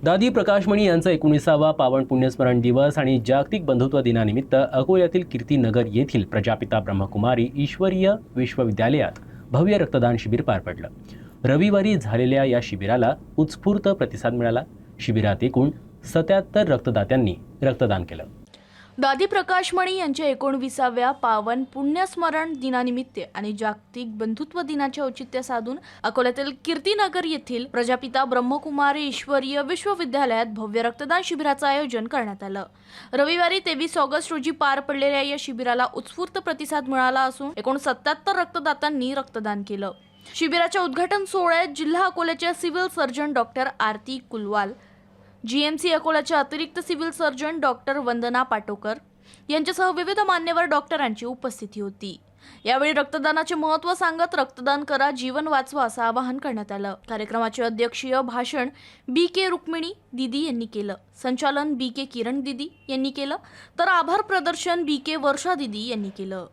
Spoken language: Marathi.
दादी प्रकाशमणी यांचा 19वा पावन पुण्यस्मरण दिवस आणि जागतिक बंधुत्व दिनानिमित्त अकोल्यातील कीर्तीनगर येथील प्रजापिता ब्रह्मकुमारी ईश्वरीय विश्वविद्यालयात भव्य रक्तदान शिबिर पार पडलं। रविवारी झालेल्या या शिबिराला उत्स्फूर्त प्रतिसाद मिळाला। शिबिरात एकूण 77 रक्तदात्यांनी रक्तदान केलं। दादी प्रकाशमणी यांच्या 19व्या पावन पुण्यस्मरण दिनानिमित्त आणि जागतिक बंधुत्व दिनाचे औचित्य साधून अकोल्यातील कीर्तीनगर येथील प्रजापिता ब्रह्मकुमारी ईश्वरीय विश्वविद्यालयात भव्य रक्तदान शिबिराचं आयोजन करण्यात आलं। रविवारी 23 ऑगस्ट रोजी पार पडलेल्या या शिबिराला उत्स्फूर्त प्रतिसाद मिळाला असून एकूण 77 रक्तदात्यांनी रक्तदान केलं। शिबिराच्या उद्घाटन सोहळ्यात जिल्हा अकोल्याच्या सिव्हिल सर्जन डॉक्टर आरती कुलवाल, जीएमसी अकोल्याच्या अतिरिक्त सिव्हिल सर्जन डॉक्टर वंदना पाटोकर यांच्यासह विविध मान्यवर डॉक्टरांची उपस्थिती होती। यावेळी रक्तदानाचे महत्त्व सांगत रक्तदान करा, जीवन वाचवा असं आवाहन करण्यात आलं। कार्यक्रमाचे अध्यक्षीय भाषण BK रुक्मिणी दीदी यांनी केलं, संचालन BK किरण दीदी यांनी केलं, तर आभार प्रदर्शन BK वर्षा दीदी यांनी केलं।